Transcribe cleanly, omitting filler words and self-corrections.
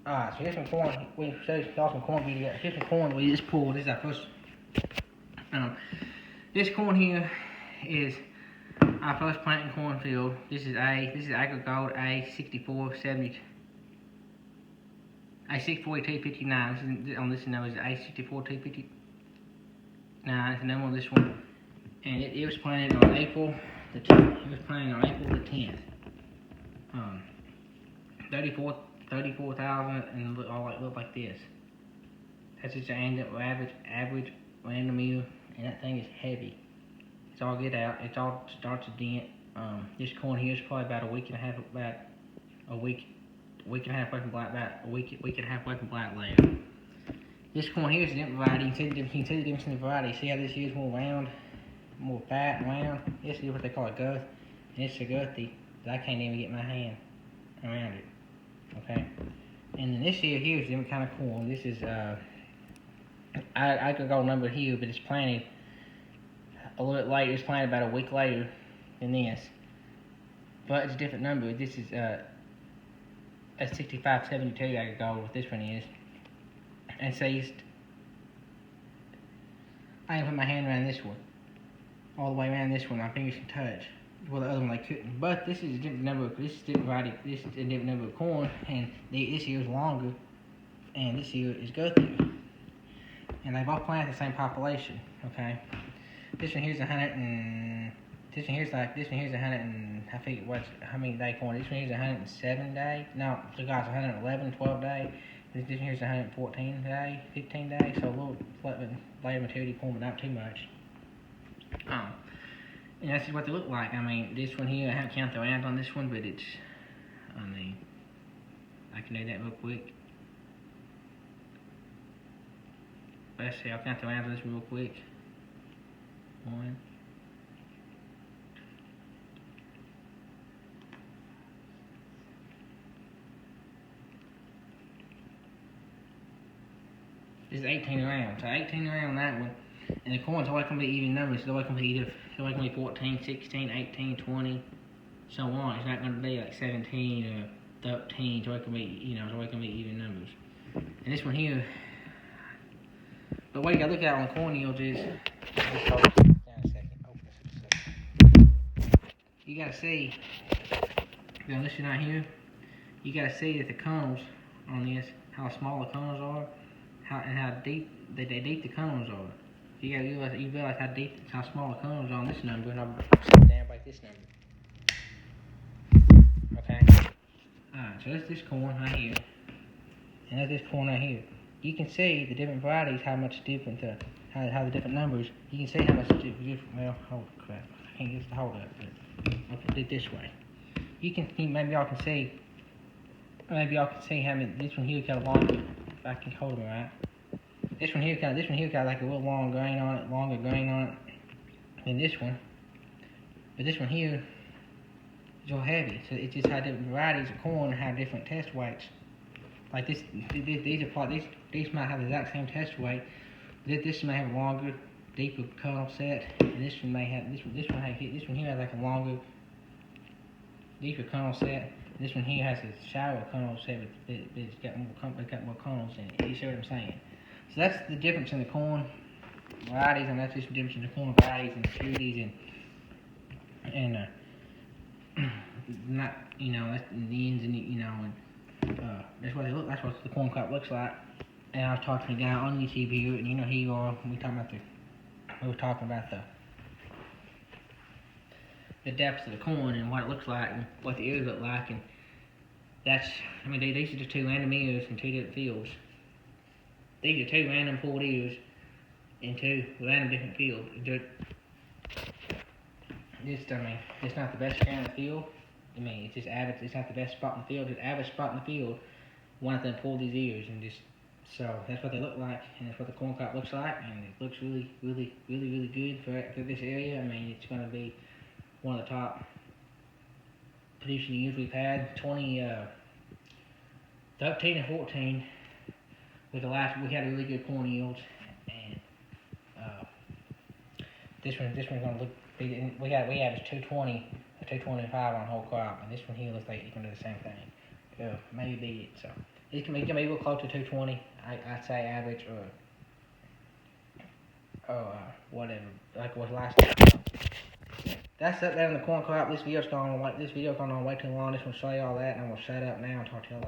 Alright, so here's some corn. We showed y'all some corn video. Here's some corn we just pulled. This is our first. This corn here is our first planting cornfield. This is AgriGold A6470. A64259. This is on this number is A64259. It's the number on this one, and it was planted on April the 10th. It was planted on April the 10th. 34,000 and look like this. That's just an average random meal, and that thing is heavy. It's all get out. It's all starts to dent. This corn here is probably about a week and a half away from black layer. This corn here is a different variety. You can see the difference in the variety. See how this here is more round, more fat and round. This is what they call a guth, and it's a guthy that I can't even get my hand around it. Okay, and then this here is a different kind of corn. This is I could go number here, but it's planted a little bit later. It's planted about a week later than this, but it's a different number. This is a 6572. I could go what this one is, and so I can put my hand around this one, all the way around this one. My fingers can touch. Well, the other one they couldn't. But this is a different number. This is a different variety. This is a different number of corn, and this here is longer, and this here is guthier. And they both plant the same population. Okay. This one here's 100 and this one here's 100 and I forget how many day corn. This one here's 107 day. No, so guys, 111, 12 day. This one here's 114 day, 15 day. So a little later maturity corn, but not too much. And that's just what they look like. I mean, this one here, I haven't counted the rounds on this one, but it's, I mean, I can do that real quick. Let's see, I'll count the rounds on this one real quick. 1. This is 18 around. So 18 around that one. And the corn's always going to be even numbers. It's always going to be either 14, 16, 18, 20, so on. It's not going to be like 17 or 13. It's always going to be, it's always going to be even numbers. And this one here, the way you got to look at it on corn yields is, just hold it down a second. You got to see, now listen right here, you got to see that the kernels on this, how small the kernels are, and how deep the kernels are. You realize how small the kernels are on this number, and I'll sit down by this number. Okay. Alright, so that's this corn right here, and that's this corn right here. You can see the different varieties, how much different, how the different numbers. You can see how much different. Well, holy crap, I can't get the hold up, but I'll put it this way. Maybe y'all can see how many. This one here got a longer. If I can hold them right. This one here got like a little longer grain on it than this one. But this one here is all heavy. So it's just how different varieties of corn have different test weights. Like these might have the exact same test weight. This may have a longer, deeper kernel set, and this one here has like a longer, deeper kernel set. This one here has a shallower kernel set, but it's got more kernels in it. You see what I'm saying? So that's the difference in the corn varieties, and that's just the difference in the corn varieties and maturities and not that's the ends and that's what they look. That's what the corn crop looks like. And I was talking to a guy on YouTube here, and here you are. We were talking about the depths of the corn and what it looks like and what the ears look like, and these are the two random ears in two different fields. These are two random pulled ears in two random different fields. It's not the best kind of field. It's just average. It's not the best spot in the field. It's average spot in the field. One of them pulled these ears, and so that's what they look like, and that's what the corn crop looks like, and it looks really, really, really, really good for this area. It's going to be one of the top producing years we've had. 13 and 14. We had really good corn yields, and this one's gonna look. We averaged 220, 225 on the whole crop, and this one here looks like it's gonna do the same thing. Maybe beat it. So It can be a little close to 220. I'd say average or whatever. Like it was last time. That's up there in the corn crop. This video's going on way too long. Just want to show you all that, and I'm gonna shut up now and talk to y'all later.